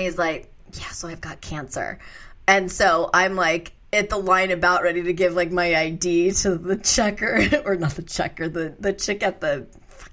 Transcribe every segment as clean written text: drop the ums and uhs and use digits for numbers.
he's like, yeah, so I've got cancer. And so I'm like at the line about ready to give like my ID to the checker, or not the checker, the chick at the,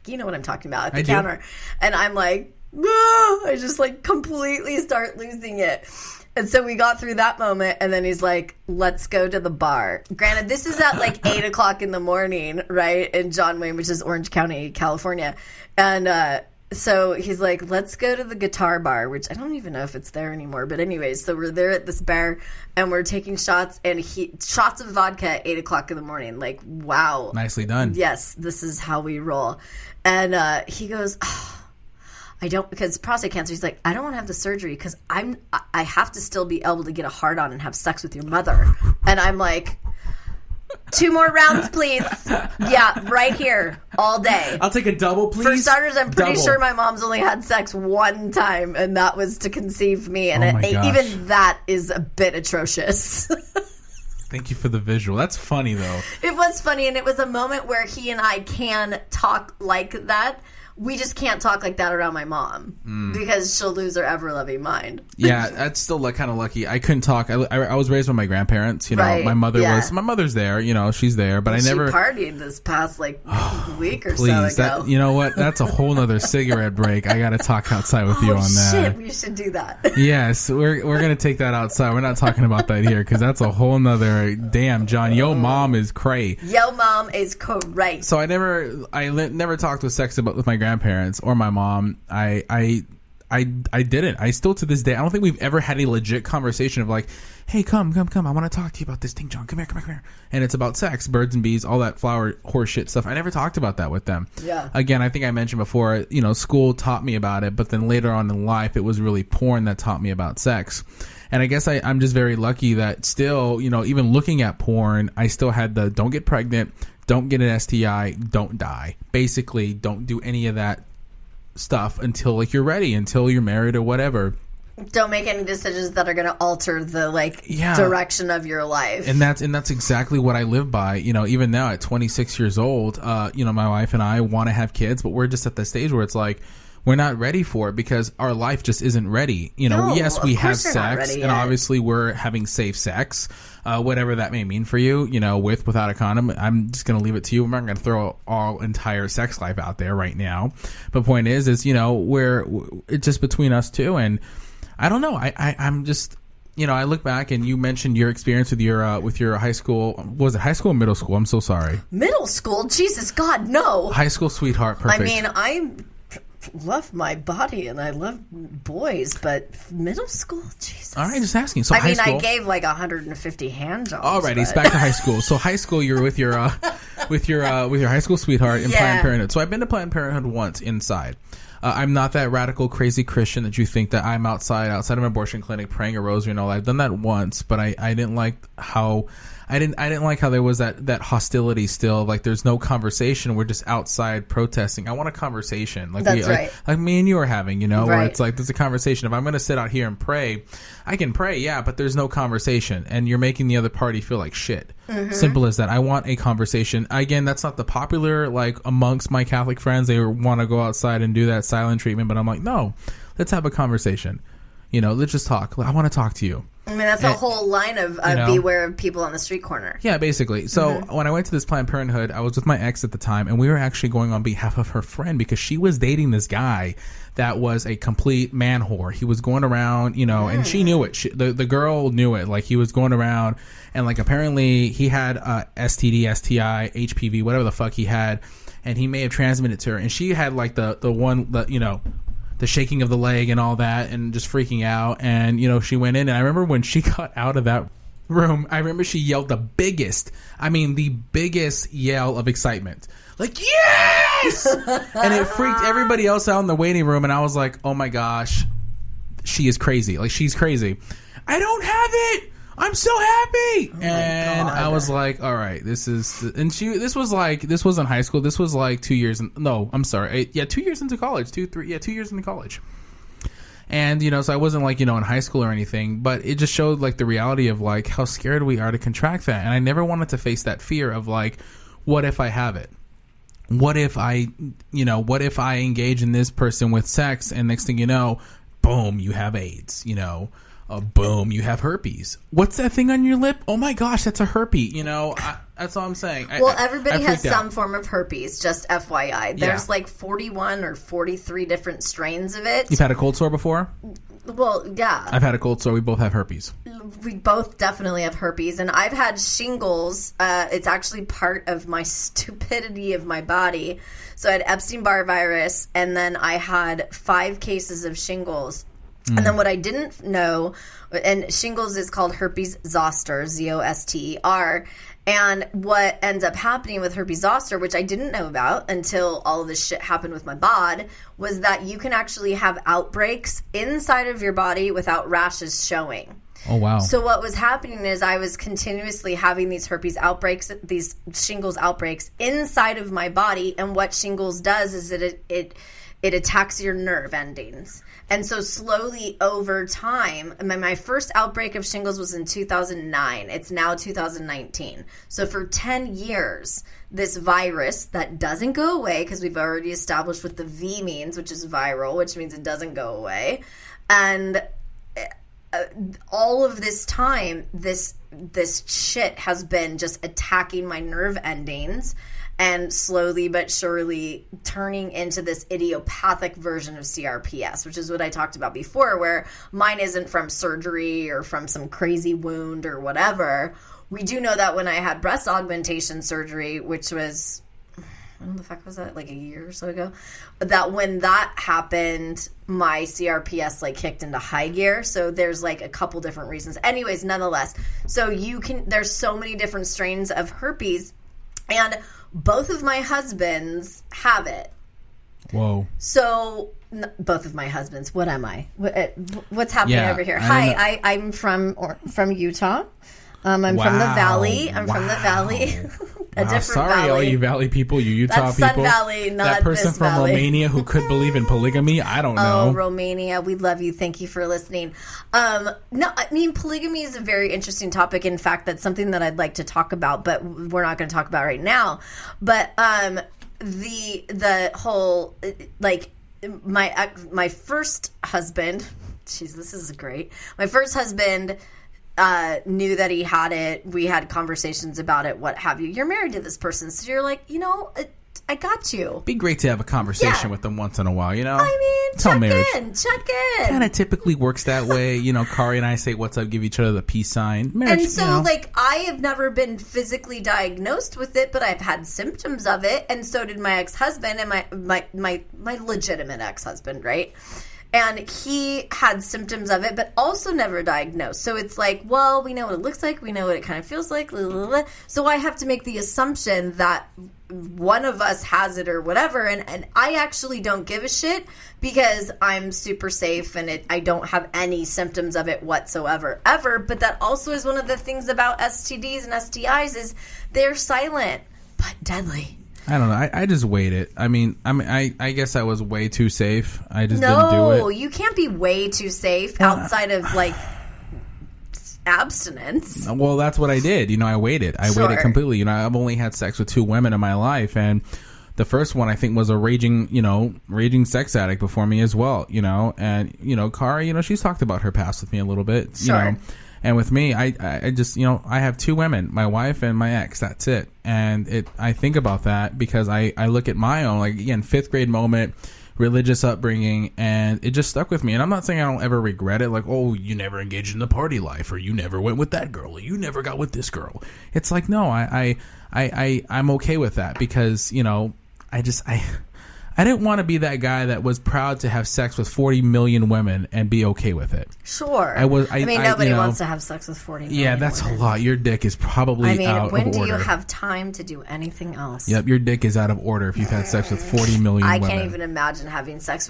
you know what I'm talking about, at the counter. And I'm like, ah! I just like completely start losing it. And so we got through that moment, and then he's like, let's go to the bar. Granted, this is at like 8 o'clock in the morning, right, in John Wayne, which is Orange County, California. And so he's like, let's go to the guitar bar, which I don't even know if it's there anymore. But anyways, so we're there at this bar, and we're taking shots, and shots of vodka at 8 o'clock in the morning. Like, wow. Nicely done. Yes, this is how we roll. And he goes, because prostate cancer, he's like, I don't want to have the surgery because I have to still be able to get a hard on and have sex with your mother. And I'm like, 2 more rounds, please. Yeah, right here, all day. I'll take a double, please. For starters, I'm pretty sure my mom's only had sex one time, and that was to conceive me. And even that is a bit atrocious. Thank you for the visual. That's funny, though. It was funny, and it was a moment where he and I can talk like that. We just can't talk like that around my mom because she'll lose her ever-loving mind. Yeah, that's still kind of lucky. I couldn't talk. I was raised by my grandparents. You know, right. My mother's there. You know, she's there, but I never. She partied this past week or please, so ago. You know what? That's a whole nother cigarette break. I got to talk outside with you on that. Shit, we should do that. Yes, we're gonna take that outside. We're not talking about that here because that's a whole nother. Damn, John, yo mom is cray. Yo mom is cray. So I never talked with sex with my grandparents or my mom. I didn't. I still to this day, I don't think we've ever had a legit conversation of like, hey, come. I want to talk to you about this thing, John. Come here. And it's about sex, birds and bees, all that flower horse shit stuff. I never talked about that with them. Yeah. Again, I think I mentioned before, you know, school taught me about it, but then later on in life, it was really porn that taught me about sex. And I guess I'm just very lucky that still, you know, even looking at porn, I still had the don't get pregnant, don't get an STI, don't die. Basically, don't do any of that stuff until like you're ready, until you're married or whatever. Don't make any decisions that are going to alter the direction of your life. And that's exactly what I live by. You know, even now at 26 years old, you know, my wife and I want to have kids, but we're just at the stage where it's like we're not ready for it because our life just isn't ready. You know, yes, we have sex, and obviously we're having safe sex, whatever that may mean for you. You know, without a condom. I'm just going to leave it to you. I'm not going to throw our entire sex life out there right now. But point is you know, it's just between us two, and I don't know. I'm just, you know, I look back and you mentioned your experience with your high school. Was it high school or middle school? I'm so sorry. Middle school? Jesus God, no. High school sweetheart. Perfect. I mean, I love my body and I love boys, but middle school? Jesus. All right, just asking. So I gave like 150 hand jobs. Alrighty, it's back to high school. So high school, you're with your high school sweetheart in Planned Parenthood. So I've been to Planned Parenthood once inside. I'm not that radical, crazy Christian that you think that I'm outside of an abortion clinic praying a rosary and all that. I've done that once, but I didn't like how there was that hostility still. Like there's no conversation. We're just outside protesting. I want a conversation. Like that's right. Like me and you are having, you know, right. Where it's like there's a conversation. If I'm going to sit out here and pray, I can pray, yeah, but there's no conversation, and you're making the other party feel like shit. Mm-hmm. Simple as that. I want a conversation. Again, that's not the popular, like amongst my Catholic friends. They want to go outside and do that silent treatment, but I'm like, no, let's have a conversation. You know, let's just talk. I want to talk to you. I mean, that's a whole line of beware of people on the street corner. Yeah, basically. So when I went to this Planned Parenthood, I was with my ex at the time, and we were actually going on behalf of her friend because she was dating this guy that was a complete man whore. He was going around, you know, and she knew it. The girl knew it. Like, he was going around, and, like, apparently he had STD, STI, HPV, whatever the fuck he had, and he may have transmitted it to her. And she had, like, the one that, you know, the shaking of the leg and all that and just freaking out. And, you know, she went in, and I remember when she got out of that room, I remember she yelled the biggest yell of excitement. Like, yes! And it freaked everybody else out in the waiting room, and I was like, oh my gosh, she is crazy. Like, she's crazy. I don't have it! I'm so happy! Oh, and I was like, all right, this wasn't high school. This was like 2 years. 2 years into college. 2 years into college. And, you know, so I wasn't like, you know, in high school or anything, but it just showed like the reality of like how scared we are to contract that. And I never wanted to face that fear of like, what if I have it? What if I engage in this person with sex and next thing you know, boom, you have AIDS, you know, boom, you have herpes. What's that thing on your lip? Oh my gosh, that's a herpes. You know, that's all I'm saying. Well, everybody has some form of herpes, just FYI. There's like 41 or 43 different strains of it. You've had a cold sore before? Well, yeah. I've had a cold sore. We both have herpes. We both definitely have herpes, and I've had shingles. It's actually part of my stupidity of my body. So I had Epstein-Barr virus, and then I had 5 cases of shingles. And then what I didn't know, and shingles is called herpes zoster, Z-O-S-T-E-R. And what ends up happening with herpes zoster, which I didn't know about until all of this shit happened with my bod, was that you can actually have outbreaks inside of your body without rashes showing. Oh, wow. So what was happening is I was continuously having these herpes outbreaks, these shingles outbreaks inside of my body. And what shingles does is that it attacks your nerve endings. And so slowly over time, my first outbreak of shingles was in 2009. It's now 2019. So for 10 years, this virus that doesn't go away, because we've already established what the V means, which is viral, which means it doesn't go away. And all of this time, this shit has been just attacking my nerve endings and slowly but surely turning into this idiopathic version of CRPS, which is what I talked about before, where mine isn't from surgery or from some crazy wound or whatever. We do know that when I had breast augmentation surgery, which was, when the fuck was that, like a year or so ago, that when that happened, my CRPS like kicked into high gear. So there's like a couple different reasons. Anyways, nonetheless, so there's so many different strains of herpes, and both of my husbands have it. Whoa. So both of my husbands. What am I? What's happening over here? Hi, I'm from Utah. I'm from the Valley. I'm from the Valley. A different sorry, valley. all you Valley people, you Utah That's people. Sun Valley, not that person this from valley. Romania who could believe in polygamy. I don't know. Oh, Romania, we love you. Thank you for listening. No, I mean, polygamy is a very interesting topic. In fact, that's something that I'd like to talk about, but we're not going to talk about right now. But the whole like my first husband. Jeez, this is great. My first husband knew that he had it. We had conversations about it, what have you. You're married to this person, so you're like, you know, I got you. Be great to have a conversation with them once in a while, you know? I mean, check in. Kind of typically works that way. You know, Kari and I say what's up, give each other the peace sign. Marriage, and so, like, I have never been physically diagnosed with it, but I've had symptoms of it, and so did my ex-husband and my legitimate ex-husband, right? And he had symptoms of it, but also never diagnosed. So it's like, well, we know what it looks like. We know what it kind of feels like. Blah, blah, blah. So I have to make the assumption that one of us has it or whatever. And I actually don't give a shit because I'm super safe and I don't have any symptoms of it whatsoever, ever. But that also is one of the things about STDs and STIs is they're silent but deadly. I don't know. I just waited. I guess I was way too safe. I just didn't do it. No, you can't be way too safe outside of like abstinence. Well, that's what I did. You know, I waited. I waited completely. You know, I've only had sex with 2 women in my life, and the first one I think was a raging sex addict before me as well. You know, and you know, Kari, you know, she's talked about her past with me a little bit. Sure. You know. And with me, I just, you know, I have 2 women, my wife and my ex. That's it. And I think about that because I look at my own, like, again, 5th grade moment, religious upbringing, and it just stuck with me. And I'm not saying I don't ever regret it. Like, oh, you never engaged in the party life, or you never went with that girl, or you never got with this girl. It's like, no, I'm okay with that because, you know, I didn't want to be that guy that was proud to have sex with 40 million women and be okay with it. Sure. Nobody wants to have sex with 40 million Yeah, that's women. a lot. Your dick is probably out of order. When do you have time to do anything else? Yep, your dick is out of order if you've had sex with 40 million women. I can't even imagine having sex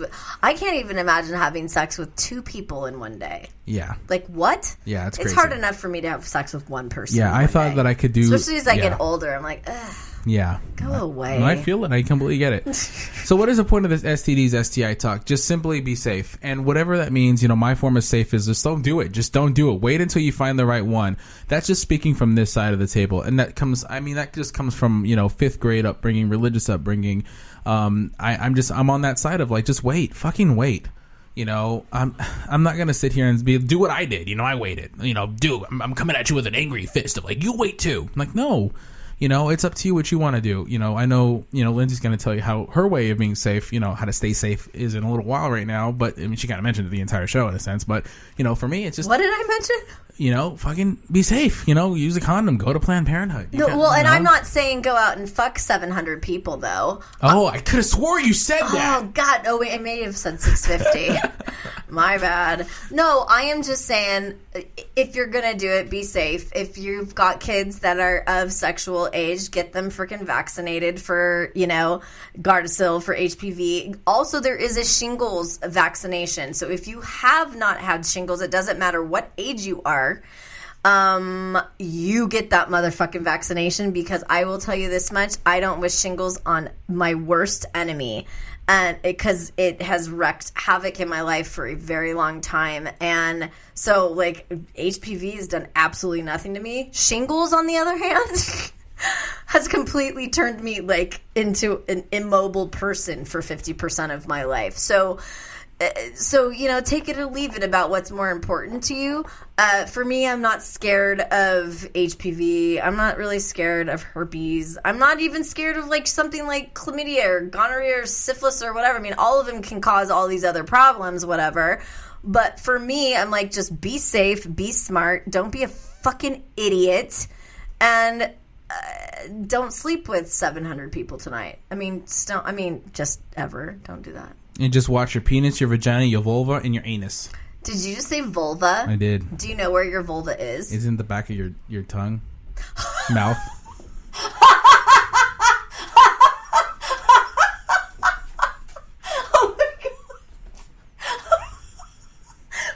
with 2 people in one day. Yeah. Like, what? Yeah, it's crazy. It's hard enough for me to have sex with one person. Yeah, I thought that I could do... Especially as I get older. I'm like, ugh. Yeah. Go away. I feel it. I completely get it. So what is the point of this STDs, STI talk? Just simply be safe. And whatever that means, you know, my form of safe is just don't do it. Just don't do it. Wait until you find the right one. That's just speaking from this side of the table. And that just comes from, you know, 5th grade upbringing, religious upbringing. I'm on that side of like, just wait. Fucking wait. You know, I'm not gonna sit here and do what I did. You know, I waited. You know, I'm coming at you with an angry fist of like, you wait too. I'm like, no. You know, it's up to you what you want to do. You know, I know, Lyndsay's going to tell you how her way of being safe, how to stay safe is in a little while right now. But, I mean, she kind of mentioned it the entire show in a sense. But, for me, it's just... What did I mention? Fucking be safe. Use a condom. Go to Planned Parenthood. I'm not saying go out and fuck 700 people, though. Oh, I could have swore you said that. Oh, God. Oh, wait, I may have said 650. My bad. No, I am just saying, if you're going to do it, be safe. If you've got kids that are of sexual age, get them freaking vaccinated for, Gardasil, for HPV. Also, there is a shingles vaccination. So if you have not had shingles, it doesn't matter what age you are. You get that motherfucking vaccination, because I will tell you this much, I don't wish shingles on my worst enemy, and because it has wreaked havoc in my life for a very long time. And so, like, HPV has done absolutely nothing to me. Shingles, on the other hand, has completely turned me, like, into an immobile person for 50% of my life. So, take it or leave it about what's more important to you. For me, I'm not scared of HPV. I'm not really scared of herpes. I'm not even scared of, like, something like chlamydia or gonorrhea or syphilis or whatever. I mean, all of them can cause all these other problems, whatever. But for me, I'm like, just be safe, be smart, don't be a fucking idiot, and don't sleep with 700 people tonight. I mean, just ever. Don't do that. And just watch your penis, your vagina, your vulva, and your anus. Did you just say vulva? I did. Do you know where your vulva is? It's in the back of your tongue. Mouth.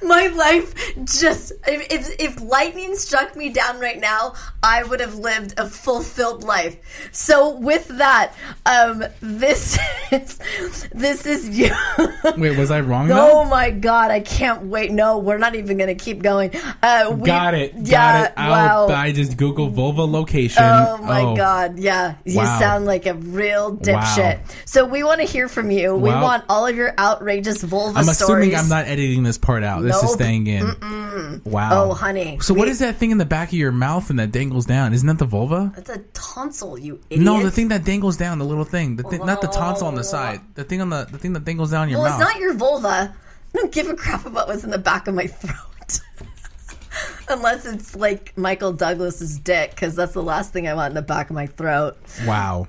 My life just... If lightning struck me down right now, I would have lived a fulfilled life. So with that, this is you. Wait, was I wrong Oh my God, I can't wait. No, we're not even going to keep going. Got it. Wow. I just Googled vulva location. Oh my God, yeah. You sound like a real dipshit. Wow. So we want to hear from you. We want all of your outrageous vulva stories. I'm assuming I'm not editing this part out. This is staying in. Wow. Oh, honey. So what is that thing in the back of your mouth and that dangles down? Isn't that the vulva? That's a tonsil, you idiot. No, the thing that dangles down, the little thing. Not the tonsil on the side. The thing that dangles down your mouth. Well, it's not your vulva. I don't give a crap about what's in the back of my throat. Unless it's like Michael Douglas's dick, because that's the last thing I want in the back of my throat. Wow.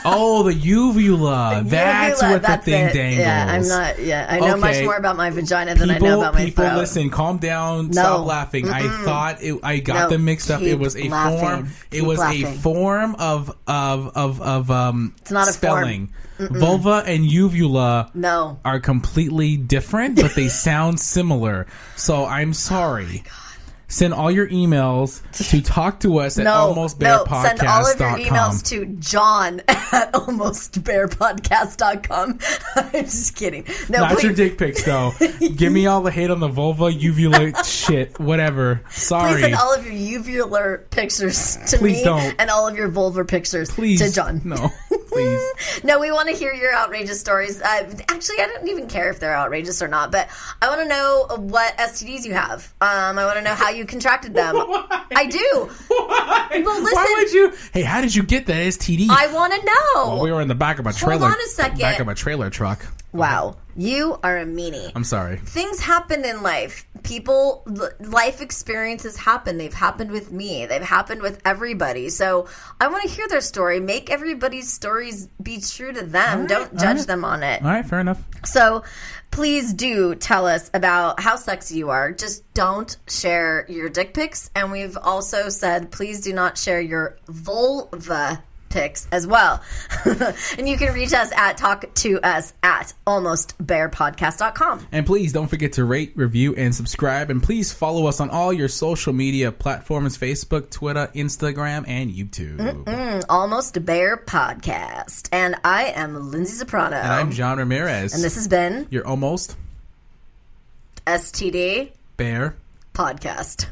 Oh, the uvula. That's what the thing dangles. Yeah, I'm not. Yeah, I know much more about my vagina than I know about my throat. People, listen, calm down. Stop laughing. Mm-mm. I thought I got them mixed up. It was a form. It was a form of it's not a spelling. Form. Vulva and uvula are completely different, but they sound similar. So I'm sorry. Oh my God. Send all your emails to talk to us at almostbearpodcast.com. Send all of your emails to John at almostbearpodcast.com. I'm just kidding. No, not your dick pics, though. Give me all the hate on the vulva, uvula shit, whatever. Sorry. Please send all of your uvular pictures to me and all of your vulvar pictures to John. No, please. No, we want to hear your outrageous stories. Actually, I don't even care if they're outrageous or not, but I want to know what STDs you have. I want to know how you contracted them. Why? I do. Why? Well, listen. Why would you? Hey, how did you get that STD? I want to know. Well, we were in the back of a trailer. Hold on a second. Back of a trailer truck. Wow. You are a meanie. I'm sorry. Things happen in life. Life experiences happen. They've happened with me. They've happened with everybody. So I want to hear their story. Make everybody's stories be true to them. Right, don't judge them on it. All right, fair enough. So please do tell us about how sexy you are. Just don't share your dick pics. And we've also said, please do not share your vulva pics as well. And you can reach us talk to us at almostbearpodcast.com. And please don't forget to rate, review, and subscribe. And please follow us on all your social media platforms: Facebook, Twitter, Instagram, and YouTube. Almost Bear Podcast. And I am Lyndsay Soprano. And I'm John Ramirez. And this has been your Almost STD Bear Podcast.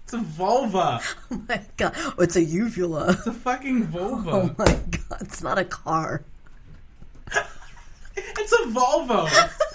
It's a vulva. Oh my God. Oh, it's a uvula. It's a fucking vulva. Oh my God. It's not a car. It's It's a Volvo.